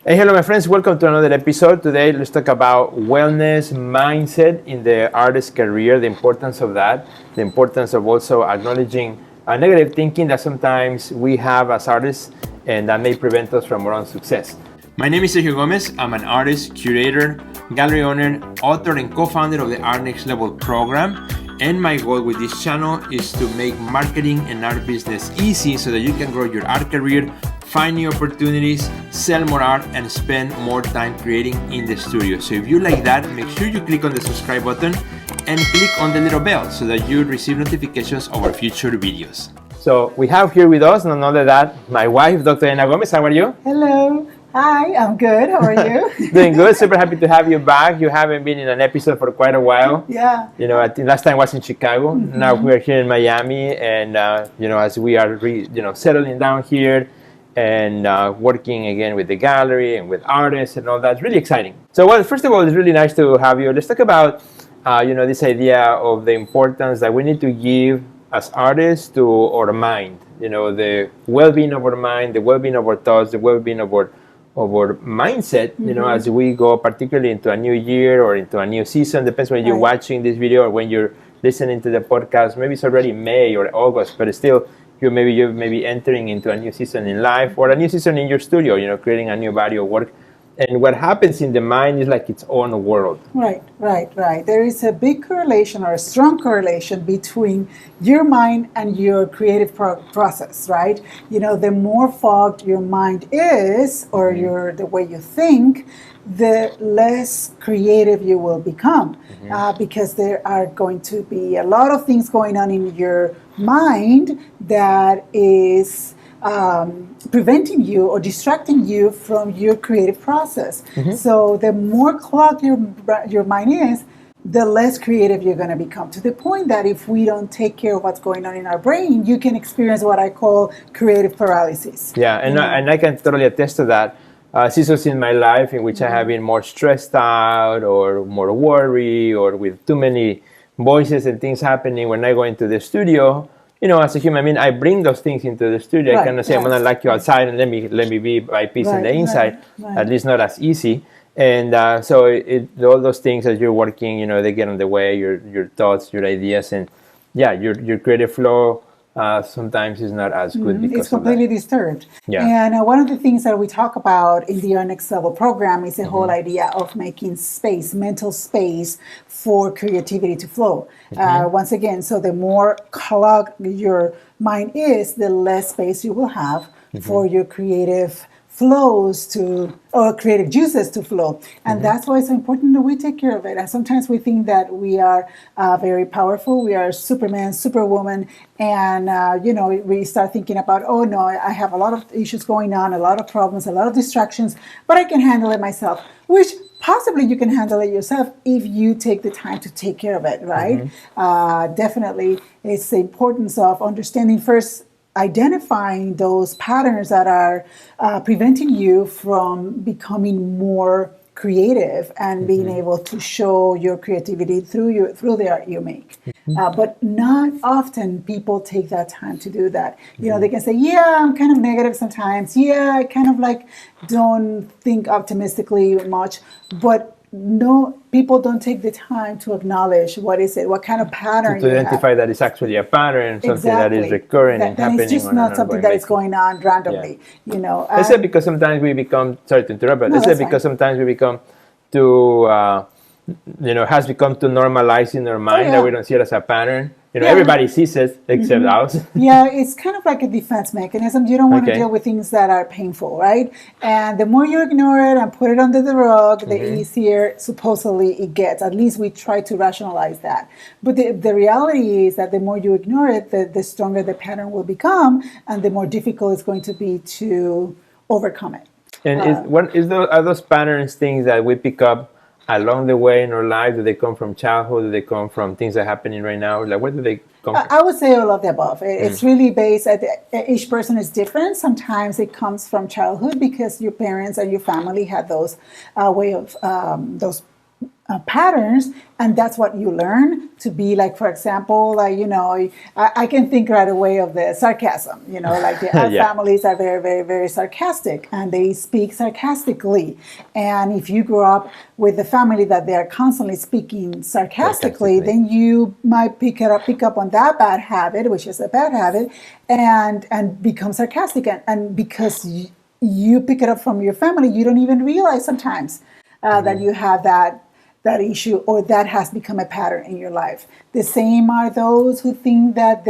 Hey, hello, my friends. Welcome to another episode. Today, let's talk about wellness mindset in the artist's career, the importance of that, the importance of also acknowledging negative thinking that sometimes we have as artists, and that may prevent us from our own success. My name is Yanina Gomez. I'm an artist, curator, gallery owner, author, and co-founder of the Art Next Level program. And my goal with this channel is to make marketing and art business easy so that you can grow your art career, find new opportunities, sell more art, and spend more time creating in the studio. So if you like that, make sure you click on the subscribe button and click on the little bell so that you receive notifications of our future videos. So we have here with us none other than my wife, Dr. Yanina Gomez. How are you? Hello. Hi, I'm good. How are you? Doing good. Super happy to have you back. You haven't been in an episode for quite a while. Yeah. You know, I think last time was in Chicago. Mm-hmm. Now we're here in Miami, and as we are settling down here and working again with the gallery and with artists and all that, it's really exciting. So, well, first of all, it's really nice to have you. Let's talk about this idea of the importance that we need to give as artists to our mind. You know, the well-being of our mind, the well-being of our thoughts, the well-being of our mindset, as we go particularly into a new year or into a new season. Depends when you're watching this video or when you're listening to the podcast. Maybe it's already May or August, but still you're maybe entering into a new season in life or a new season in your studio, creating a new body of work. And what happens in the mind is like its own world. Right. There is a big correlation or a strong correlation between your mind and your creative process, right? The more fogged your mind is or the way you think, the less creative you will become because there are going to be a lot of things going on in your mind that is preventing you or distracting you from your creative process. So the more clogged your mind is, the less creative you're going to become, to the point that if we don't take care of what's going on in our brain, you can experience what I call creative paralysis. Yeah, and I can totally attest to that. Seasons in my life in which I have been more stressed out or more worried or with too many voices and things happening when I go into the studio. As a human being, I bring those things into the studio. I cannot say I'm gonna like you outside and let me be my peace in the inside. At least not as easy. And so all those things as you're working, they get in the way. Your thoughts, your ideas, and your creative flow sometimes is not as good because it's completely disturbed. Yeah. And one of the things that we talk about in the Art Next Level program is the whole idea of making space, mental space for creativity to flow. Once again, so the more clogged your mind is, the less space you will have for your creative flows or creative juices to flow. And that's why it's so important that we take care of it. And sometimes we think that we are very powerful, we are Superman, Superwoman, and we start thinking about, oh no, I have a lot of issues going on, a lot of problems, a lot of distractions, but I can handle it myself, which possibly you can handle it yourself if you take the time to take care of it, right? Definitely, it's the importance of understanding first, identifying those patterns that are preventing you from becoming more creative and being able to show your creativity through the art you make. But not often people take that time to do that. They can say, yeah, I'm kind of negative sometimes. Yeah, I kind of don't think optimistically much, but no, people don't take the time to acknowledge what kind of pattern to identify that it's actually a pattern, something that is recurring and happening. It's just not something that is going on randomly. Let's say because sometimes we become, sorry to interrupt, but let's say because sometimes we become too, has become too normalized in our mind that we don't see it as a pattern. Everybody sees it except us. Yeah, it's kind of like a defense mechanism. You don't want to deal with things that are painful, right? And the more you ignore it and put it under the rug, the easier supposedly it gets. At least we try to rationalize that. But the reality is that the more you ignore it, the stronger the pattern will become, and the more difficult it's going to be to overcome it. And are those patterns things that we pick up along the way in our life? Do they come from childhood? Do they come from things that are happening right now? Where do they come from? I would say all of the above. It's really based each person is different. Sometimes it comes from childhood because your parents and your family had those way of those patterns, and that's what you learn to be like. For example, like, I can think right away of the sarcasm, like our Yeah. families are very, very, very sarcastic, and they speak sarcastically. And if you grow up with a family that they are constantly speaking sarcastically, then you might pick up on that bad habit, which is a bad habit, and become sarcastic. And because you pick it up from your family, you don't even realize sometimes that you have that issue, or that has become a pattern in your life. The same are those who think that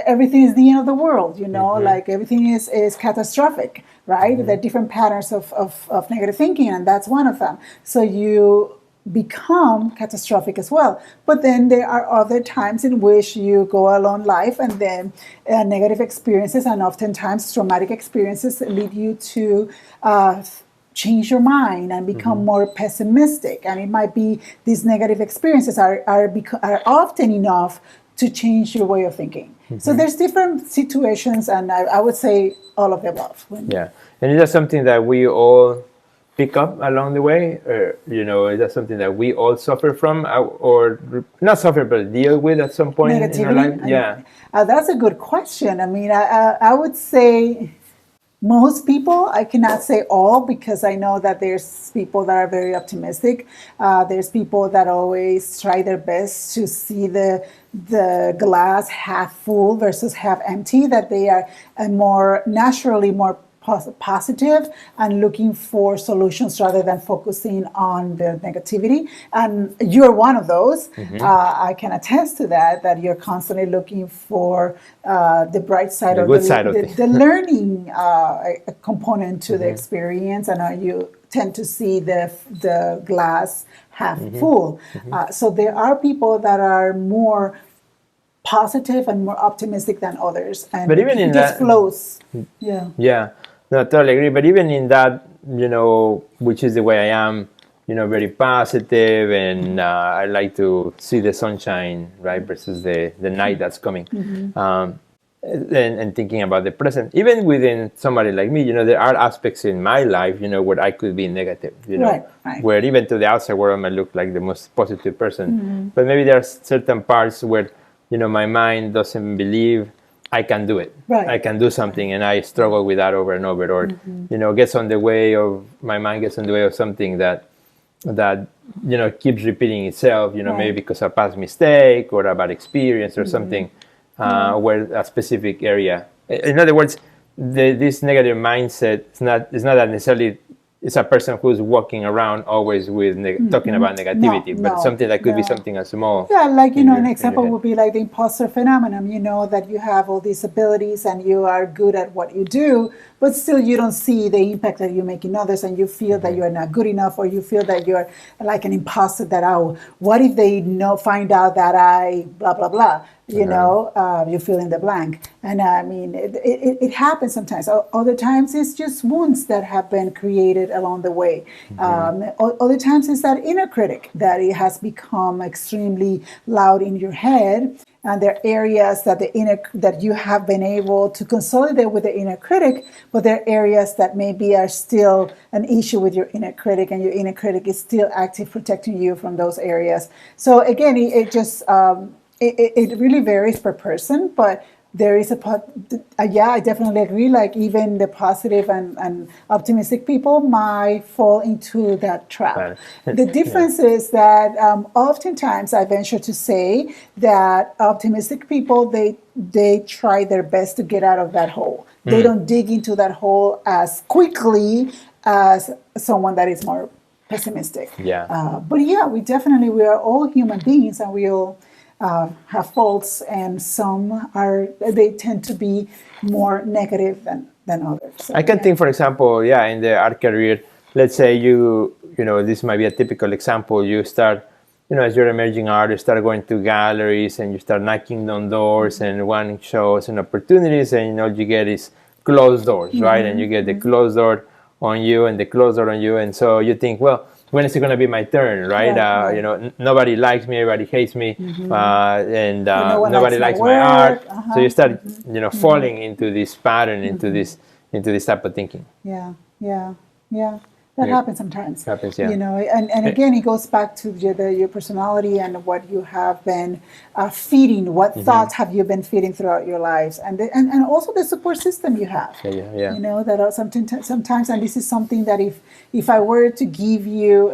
everything is the end of the world, like everything is catastrophic, right? There are different patterns of negative thinking, and that's one of them. So you become catastrophic as well. But then there are other times in which you go along life, and then negative experiences and oftentimes traumatic experiences lead you to change your mind and become more pessimistic. And it might be these negative experiences are often enough to change your way of thinking. So there's different situations, and I would say all of the above. Yeah. And is that something that we all pick up along the way? Or, is that something that we all suffer from, or not suffer, but deal with at some point in our life? Yeah. That's a good question. I mean, I would say most people. I cannot say all, because I know that there's people that are very optimistic. There's people that always try their best to see the glass half full versus half empty, that they are more naturally more positive and looking for solutions rather than focusing on the negativity. And you're one of those. I can attest to that you're constantly looking for the bright side, or the learning component to the experience, and you tend to see the glass half full. So there are people that are more positive and more optimistic than others, and but even it just flows. Yeah. No, I totally agree. But even in that, which is the way I am, very positive, and I like to see the sunshine, right, versus the night that's coming. And thinking about the present, even within somebody like me, there are aspects in my life, where I could be negative, Right. where even to the outside world I might look like the most positive person. But maybe there are certain parts where, my mind doesn't believe I can do it. Right. I can do something, and I struggle with that over and over. Or, gets on the way of my mind gets on the way of something that keeps repeating itself. Maybe because of a past mistake or a bad experience or something, where a specific area. In other words, this negative mindset is not that necessarily. It's a person who's walking around always with talking about negativity, but something that could be something as small. Yeah, like, an example would be like the imposter phenomenon, that you have all these abilities and you are good at what you do, but still you don't see the impact that you make in others, and you feel that you're not good enough, or you feel that you're like an imposter, that, what if they find out that I blah, blah, blah. You fill in the blank. And I mean, it happens sometimes. Other times it's just wounds that have been created along the way. Other times it's that inner critic that it has become extremely loud in your head. And there are areas that you have been able to consolidate with the inner critic, but there are areas that maybe are still an issue with your inner critic, and your inner critic is still active, protecting you from those areas. So again, it just it really varies per person, but there is I definitely agree. Like, even the positive and optimistic people might fall into that trap. The difference is that oftentimes I venture to say that optimistic people, they try their best to get out of that hole. They don't dig into that hole as quickly as someone that is more pessimistic. But we are all human beings, and we all have faults, and they tend to be more negative than others. So, I can think, for example, in the art career, let's say this might be a typical example. You start, as you're emerging artist, start going to galleries, and you start knocking on doors and wanting shows and opportunities, and all you get is closed doors, right? And you get the closed door on you and the closed door on you, and so you think, well, when is it going to be my turn, right? Nobody likes me, everybody hates me, and nobody likes my art. So you start, falling into this pattern, into this type of thinking. Yeah. That happens sometimes. Happens, yeah. You know, and again, it goes back to your personality and what you have been feeding. What thoughts have you been feeding throughout your lives, and also the support system you have. Yeah. You know, that are sometimes, and this is something that if I were to give you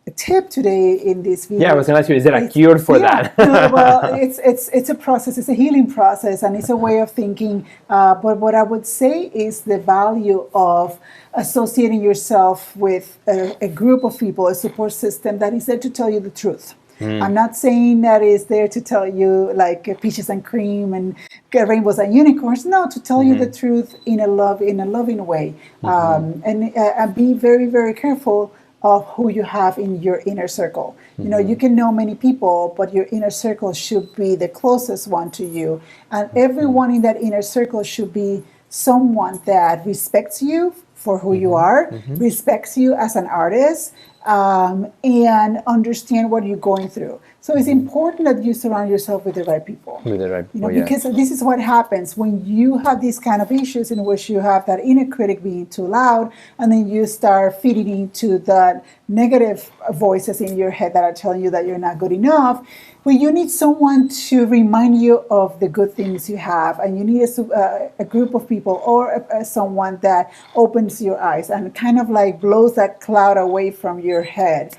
a tip today in this video. Yeah, I was going to ask you, is there a cure for that? No, well, it's a process. It's a healing process, and it's a way of thinking. But what I would say is the value of associating yourself with a group of people, a support system that is there to tell you the truth. I'm not saying that is there to tell you like peaches and cream and rainbows and unicorns. No, to tell you the truth in a loving way, and be very, very careful of who you have in your inner circle. You know, you can know many people, but your inner circle should be the closest one to you. And everyone in that inner circle should be someone that respects you for who you are, respects you as an artist, and understand what you're going through. So it's important that you surround yourself with the right people. With the right people, because this is what happens when you have these kind of issues in which you have that inner critic being too loud, and then you start feeding into the negative voices in your head that are telling you that you're not good enough. Well, you need someone to remind you of the good things you have, and you need a group of people or someone that opens your eyes and kind of like blows that cloud away from your head.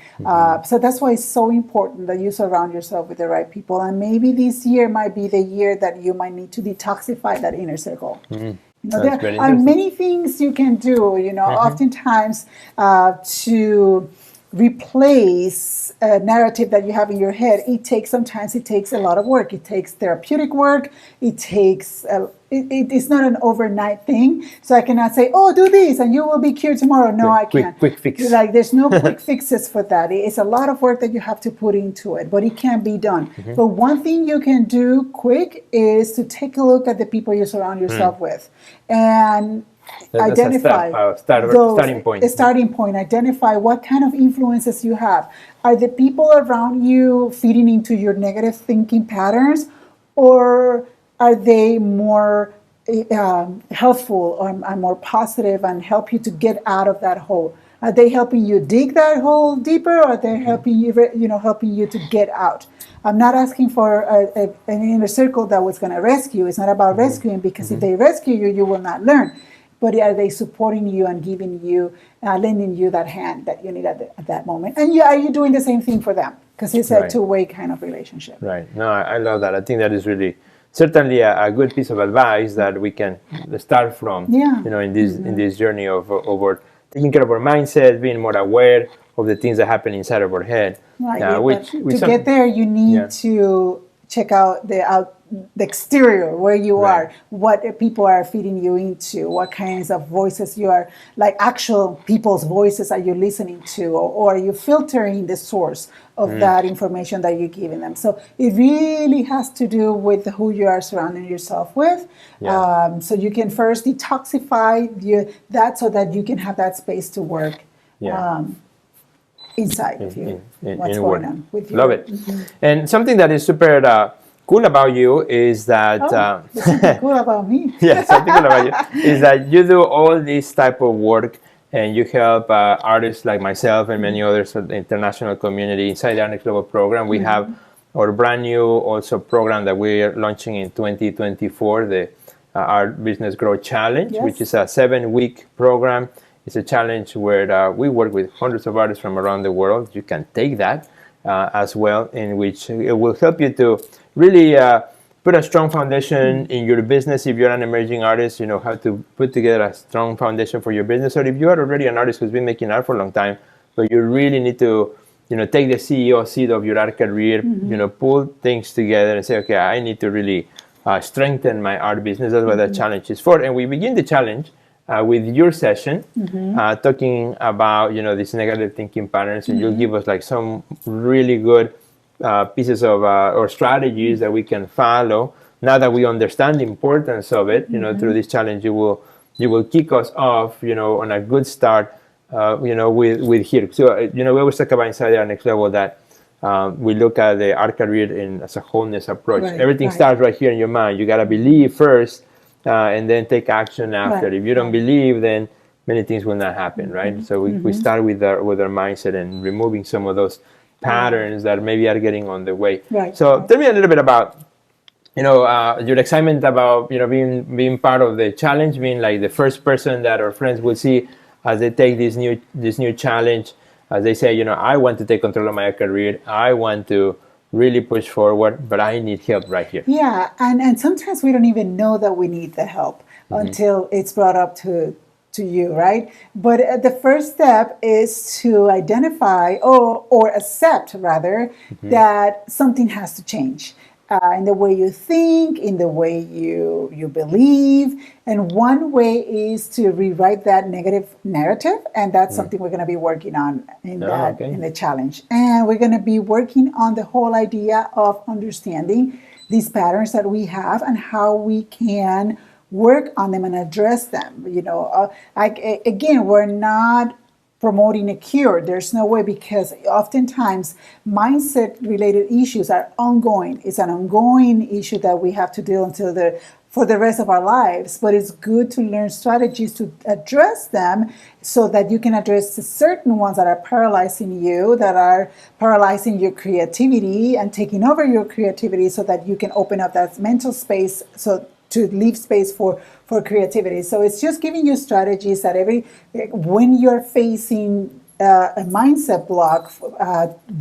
So that's why it's so important that you surround yourself with the right people. And maybe this year might be the year that you might need to detoxify that inner circle. You know, there are many things you can do, you know, oftentimes to replace a narrative that you have in your head. Sometimes it takes a lot of work. It takes therapeutic work. It takes it's not an overnight thing. So I cannot say, oh, do this and you will be cured tomorrow. No, I can't. Quick fix. Like there's no quick fixes for that. It's a lot of work that you have to put into it, but it can be done. But one thing you can do quick is to take a look at the people you surround yourself with, and identify starting point. A starting point. Identify what kind of influences you have. Are the people around you feeding into your negative thinking patterns, or are they more helpful or more positive and help you to get out of that hole? Are they helping you dig that hole deeper, or are they helping you, helping you to get out? I'm not asking for an inner circle that was going to rescue. It's not about rescuing, because if they rescue you, you will not learn. But are they supporting you and giving you, lending you that hand that you need at that moment? And are you doing the same thing for them? Because it's a two-way kind of relationship. Right. No, I love that. I think that is really certainly a good piece of advice that we can start from. In this journey of taking care of our mindset, being more aware of the things that happen inside of our head. Right. To get there, you need to check out the exterior, where you are, what people are feeding you into, what kinds of voices you are, like actual people's voices are you listening to, or are you filtering the source of that information that you're giving them. So it really has to do with who you are surrounding yourself with. So you can first detoxify that so that you can have that space to work inside of you. What's going on with you. Love it. And something that is super cool about you is that something cool about me. Something cool about you is that you do all this type of work, and you help artists like myself and many others of the international community inside the Art Next Level program. We have our brand new also program that we are launching in 2024, the Art Business Growth Challenge, which is a 7-week program. It's a challenge where we work with hundreds of artists from around the world. You can take that as well, in which it will help you to really put a strong foundation in your business. If you're an emerging artist, you know how to put together a strong foundation for your business. Or if you are already an artist who's been making art for a long time, but you really need to, take the CEO seat of your art career, pull things together and say, okay, I need to really strengthen my art business. That's what that challenge is for. And we begin the challenge with your session, talking about, these negative thinking patterns, and you'll give us like some really good pieces of or strategies that we can follow. Now that we understand the importance of it, through this challenge, you will kick us off, on a good start, with here. So, we always talk about inside our next level that we look at the art career as a wholeness approach. Everything starts right here in your mind. You got to believe first, and then take action after. If you don't believe, then many things will not happen, right? So we start with our mindset and removing some of those patterns that maybe are getting on the way. Right. So tell me a little bit about your excitement about being part of the challenge, being like the first person that our friends will see as they take this new challenge, as they say, I want to take control of my career, I want to really push forward, but I need help right here. Yeah, and sometimes we don't even know that we need the help until it's brought up to you, right? But the first step is to identify or accept rather that something has to change in the way you think, in the way you believe. And one way is to rewrite that negative narrative, and that's something we're going to be working on in the challenge. And we're going to be working on the whole idea of understanding these patterns that we have and how we can work on them and address them. Again, we're not promoting a cure. There's no way, because oftentimes mindset related issues are ongoing. It's an ongoing issue that we have to deal for the rest of our lives. But it's good to learn strategies to address them so that you can address the certain ones that are paralyzing you, that are paralyzing your creativity and taking over your creativity, so that you can open up that mental space to leave space for creativity. So it's just giving you strategies that when you're facing a mindset block,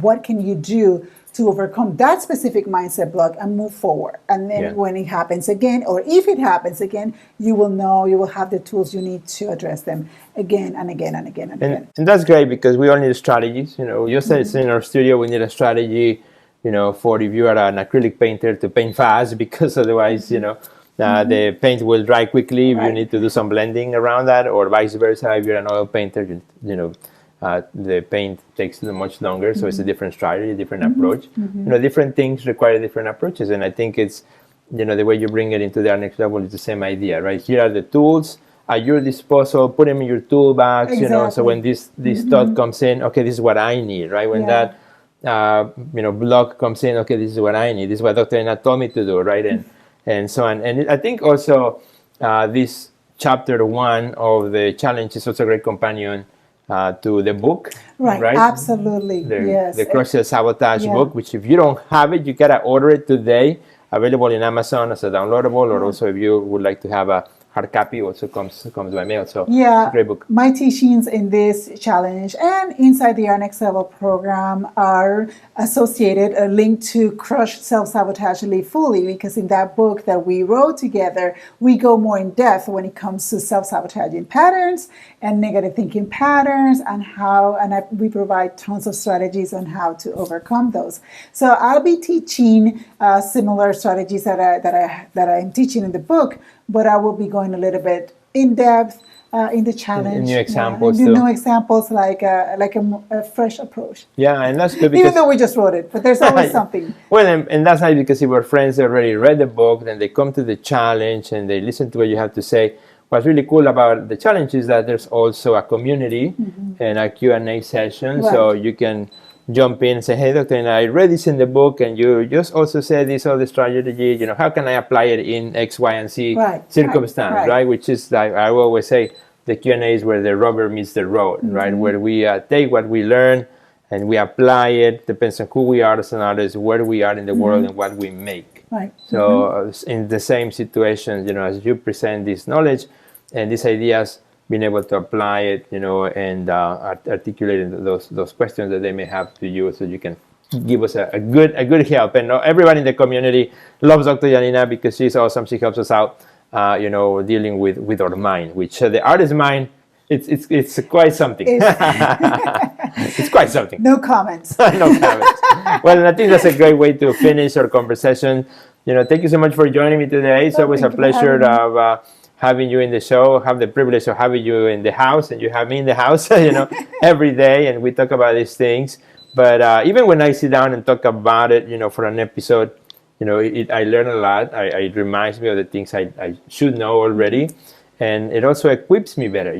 what can you do to overcome that specific mindset block and move forward? And then when it happens again, or if it happens again, you will have the tools you need to address them again and again and again and again. And that's great, because we all need strategies. You said it's in our studio, we need a strategy, for if you are an acrylic painter, to paint fast, because otherwise, the paint will dry quickly. Right. You need to do some blending around that, or vice versa. If you're an oil painter, the paint takes much longer. So it's a different strategy, a different approach. Different things require different approaches. And I think it's, the way you bring it into the next level is the same idea, right? Here are the tools at your disposal. Put them in your toolbox. Exactly. So when this thought comes in, okay, this is what I need, right? When that block comes in, okay, this is what I need. This is what Dr. Anna told me to do, right? And so on. And I think also this chapter 1 of the challenge is also a great companion to the book. Right? Absolutely. Yes. The Crush Self-Sabotage book, which if you don't have it, you got to order it today. Available in Amazon as a downloadable, or also if you would like to have a hard copy, also comes by mail. So it's a great book. My teachings in this challenge and inside the Our Next Level program are associated, a link to Crush Self-Sabotage Live Fully, because in that book that we wrote together, we go more in depth when it comes to self-sabotaging patterns and negative thinking patterns, and we provide tons of strategies on how to overcome those. So I'll be teaching similar strategies that I'm teaching in the book, but I will be going a little bit in depth in the challenge. New examples, new examples, like a fresh approach. Yeah, and that's good, even though we just wrote it, but there's always something. Well, and that's nice, because if our friends already read the book, then they come to the challenge and they listen to what you have to say. What's really cool about the challenge is that there's also a community and a Q&A session, so you can jump in and say, hey, Doctor, and I read this in the book, and you just also said this other strategy, how can I apply it in X, Y, and Z circumstance, right? Which is, like I always say, the Q&A is where the rubber meets the road, right? Where we take what we learn and we apply it, depends on who we are as an artist, where we are in the world, and what we make. Right. So in the same situations, as you present this knowledge and these ideas, being able to apply it, and articulating those questions that they may have to you, so you can give us a good help. And everybody in the community loves Dr. Yanina, because she's awesome. She helps us out, dealing with our mind, which the artist's mind, it's quite something. It's quite something. No comments. No comments. Well, I think that's a great way to finish our conversation. Thank you so much for joining me today. It's always a pleasure of having you in the show. Have the privilege of having you in the house, and you have me in the house, every day, and we talk about these things. But even when I sit down and talk about it, for an episode, I learn a lot. It reminds me of the things I should know already, and it also equips me better.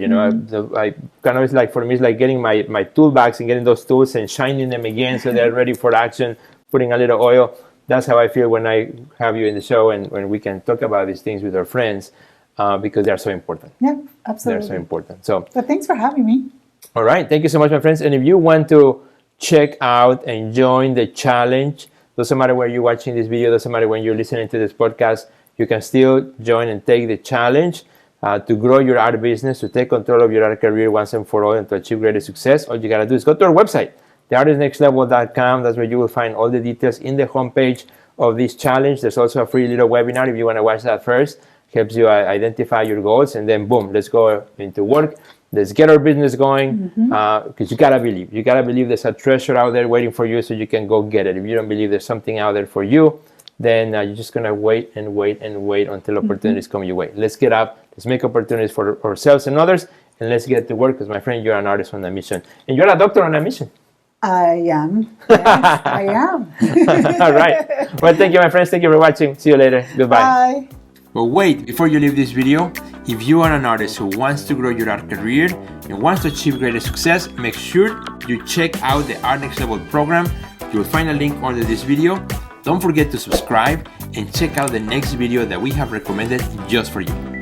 I kind of, it's like, for me, it's like getting my toolbox and getting those tools and shining them again so they're ready for action, putting a little oil. That's how I feel when I have you in the show, and when we can talk about these things with our friends. because they're so important. Yeah, They're absolutely. so important. So, But thanks for having me. all right. Thank you so much, my friends. And if you want to check out and join the challenge, doesn't matter where you're watching this video, doesn't matter when you're listening to this podcast, you can still join and take the challenge to grow your art business, to take control of your art career once and for all, and to achieve greater success. All you got to do is go to our website, theartistnextlevel.com. That's where you will find all the details in the homepage of this challenge. There's also a free little webinar if you want to watch that first. Helps you identify your goals, and then boom, let's go into work. Let's get our business going, because you gotta believe. You gotta believe there's a treasure out there waiting for you, so you can go get it. If you don't believe there's something out there for you, then you're just gonna wait and wait and wait until opportunities come your way. Let's get up. Let's make opportunities for ourselves and others, and let's get to work. Because my friend, you're an artist on a mission, and you're a doctor on a mission. I am. Yes, I am. All right. Well, thank you, my friends. Thank you for watching. See you later. Goodbye. Bye. But wait, before you leave this video, if you are an artist who wants to grow your art career and wants to achieve greater success, make sure you check out the Art Next Level program. You will find a link under this video. Don't forget to subscribe and check out the next video that we have recommended just for you.